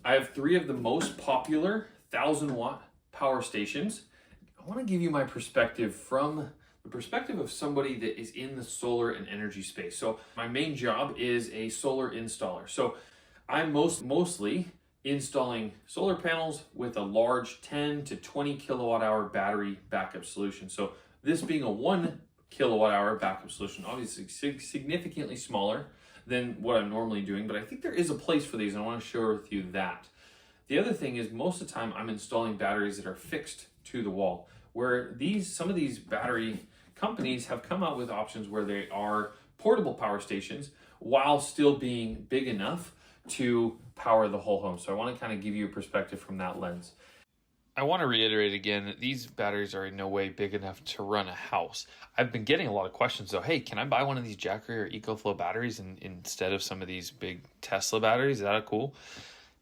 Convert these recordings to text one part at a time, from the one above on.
I have 3 of the most popular 1,000-watt power stations. I want to give you my perspective from the perspective of somebody that is in the solar and energy space. So my main job is a solar installer. So I'm mostly installing solar panels with a large 10 to 20 kilowatt hour battery backup solution. So this being a 1 kilowatt hour backup solution, obviously significantly smaller than what I'm normally doing, but I think there is a place for these, and I want to share with you that. The other thing is, most of the time I'm installing batteries that are fixed to the wall, where some of these battery companies have come out with options where they are portable power stations while still being big enough to power the whole home. So I want to kind of give you a perspective from that lens. I want to reiterate again that these batteries are in no way big enough to run a house. I've been getting a lot of questions though. Hey, can I buy one of these Jackery or EcoFlow batteries instead of some of these big Tesla batteries? Is that cool?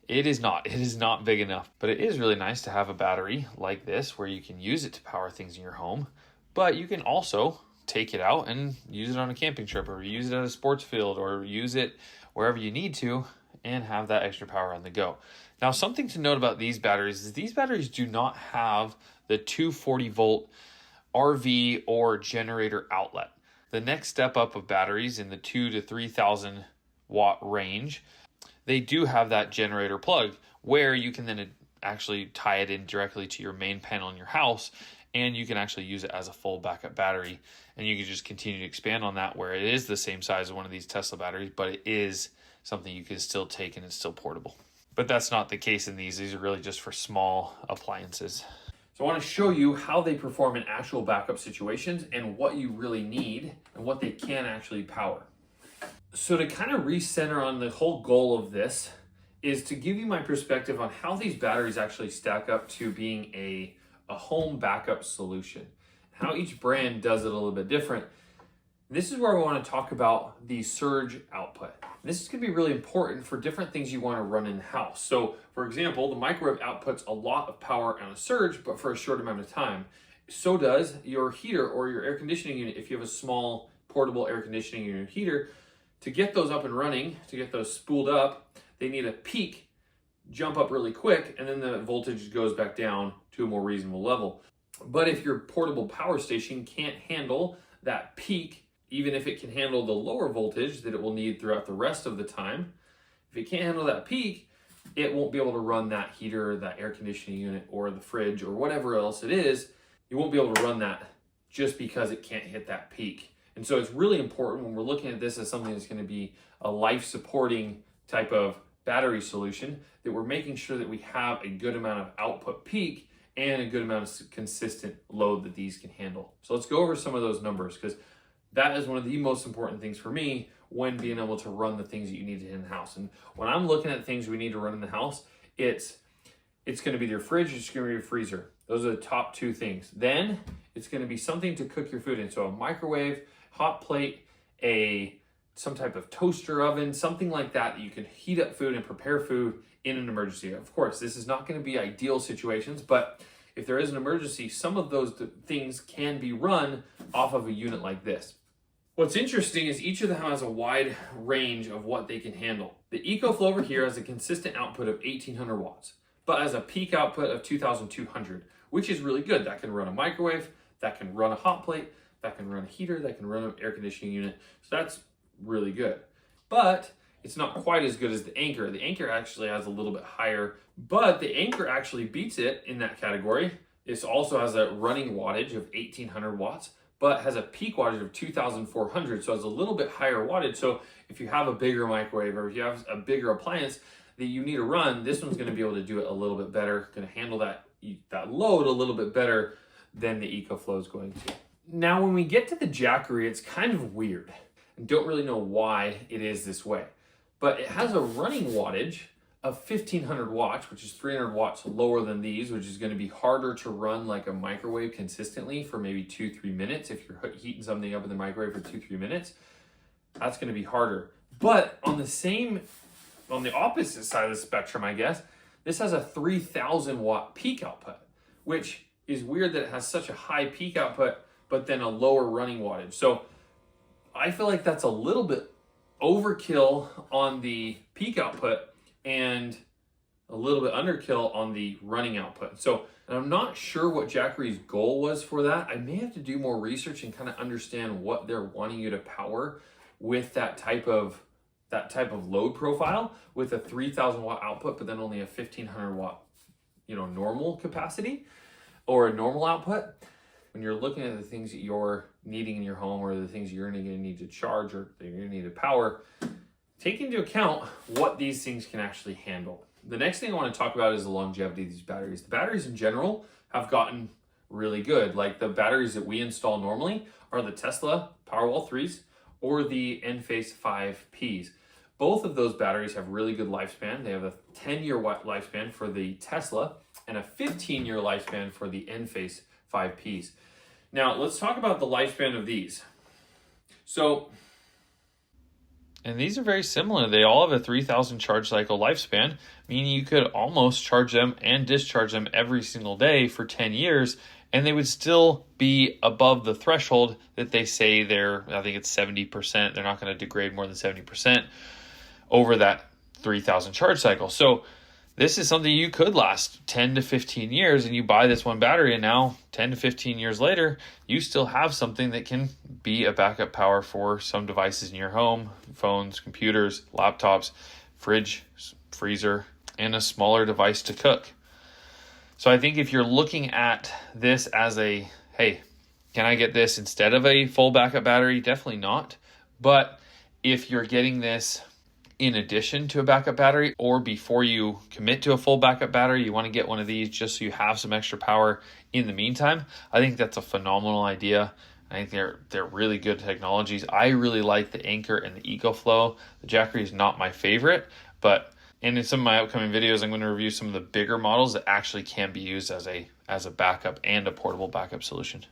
It is not. It is not big enough, but it is really nice to have a battery like this where you can use it to power things in your home, but you can also take it out and use it on a camping trip, or use it at a sports field, or use it wherever you need to and have that extra power on the go. Now, something to note about these batteries is these batteries do not have the 240 volt RV or generator outlet. The next step up of batteries in the 2 to 3,000 watt range, they do have that generator plug where you can then actually tie it in directly to your main panel in your house, and you can actually use it as a full backup battery, and you can just continue to expand on that where it is the same size as one of these Tesla batteries, but it is something you can still take and it's still portable. But that's not the case in these. These are really just for small appliances. So I want to show you how they perform in actual backup situations and what you really need and what they can actually power. So to kind of recenter on the whole goal of this is to give you my perspective on how these batteries actually stack up to being a home backup solution, how each brand does it a little bit different. This is where I want to talk about the surge output. This is going to be really important for different things you want to run in the house. So for example, the microwave outputs a lot of power on a surge, but for a short amount of time. So does your heater or your air conditioning unit. If you have a small portable air conditioning unit heater, to get those up and running, to get those spooled up, they need a peak, jump up really quick, and then the voltage goes back down to a more reasonable level. But if your portable power station can't handle that peak, even if it can handle the lower voltage that it will need throughout the rest of the time, if it can't handle that peak, it won't be able to run that heater, or that air conditioning unit, or the fridge, or whatever else it is. You won't be able to run that just because it can't hit that peak. And so it's really important when we're looking at this as something that's going to be a life-supporting type of battery solution, that we're making sure that we have a good amount of output peak and a good amount of consistent load that these can handle. So let's go over some of those numbers, because that is one of the most important things for me when being able to run the things that you need in the house. And when I'm looking at things we need to run in the house, it's going to be your fridge, it's going to be your freezer. Those are the top 2 things. Then it's going to be something to cook your food in. So a microwave, hot plate, some type of toaster oven, something like that you can heat up food and prepare food in an emergency. Of course, this is not going to be ideal situations, but if there is an emergency, some of those things can be run off of a unit like this. What's interesting is each of them has a wide range of what they can handle. The EcoFlow over here has a consistent output of 1,800 watts, but has a peak output of 2,200, which is really good. That can run a microwave, that can run a hot plate, that can run a heater, that can run an air conditioning unit. So that's really good. But it's not quite as good as the Anker. The Anker actually has a little bit higher, but the Anker actually beats it in that category. This also has a running wattage of 1,800 watts, but has a peak wattage of 2,400, so it's a little bit higher wattage. So if you have a bigger microwave, or if you have a bigger appliance that you need to run, this one's going to be able to do it a little bit better, going to handle that load a little bit better than the EcoFlow is going to. Now, when we get to the Jackery, it's kind of weird, and don't really know why it is this way. But it has a running wattage of 1,500 watts, which is 300 watts lower than these, which is going to be harder to run like a microwave consistently for maybe 2-3 minutes. If you're heating something up in the microwave for 2-3 minutes, that's going to be harder. But on the opposite side of the spectrum, I guess, this has a 3,000 watt peak output, which is weird that it has such a high peak output, but then a lower running wattage. So I feel like that's a little bit overkill on the peak output, and a little bit underkill on the running output. So, and I'm not sure what Jackery's goal was for that. I may have to do more research and kind of understand what they're wanting you to power with that type of load profile, with a 3,000 watt output, but then only a 1,500 watt, normal capacity or a normal output. When you're looking at the things that you're needing in your home, or the things you're going to need to charge, or that you're going to need to power, take into account what these things can actually handle. The next thing I want to talk about is the longevity of these batteries. The batteries in general have gotten really good. Like the batteries that we install normally are the Tesla Powerwall 3s or the Enphase 5Ps. Both of those batteries have really good lifespan. They have a 10-year lifespan for the Tesla and a 15-year lifespan for the Enphase 5Ps. Now, let's talk about the lifespan of these. And these are very similar. They all have a 3,000 charge cycle lifespan, meaning you could almost charge them and discharge them every single day for 10 years, and they would still be above the threshold that they say I think it's 70%. They're not going to degrade more than 70% over that 3,000 charge cycle. So this is something you could last 10 to 15 years, and you buy this one battery, and now 10 to 15 years later, you still have something that can be a backup power for some devices in your home: phones, computers, laptops, fridge, freezer, and a smaller device to cook. So I think if you're looking at this as hey, can I get this instead of a full backup battery? Definitely not. But if you're getting this in addition to a backup battery, or before you commit to a full backup battery, you want to get one of these just so you have some extra power in the meantime, I think that's a phenomenal idea. I think they're really good technologies. I really like the Anker and the EcoFlow. The Jackery is not my favorite, and in some of my upcoming videos, I'm going to review some of the bigger models that actually can be used as a backup and a portable backup solution.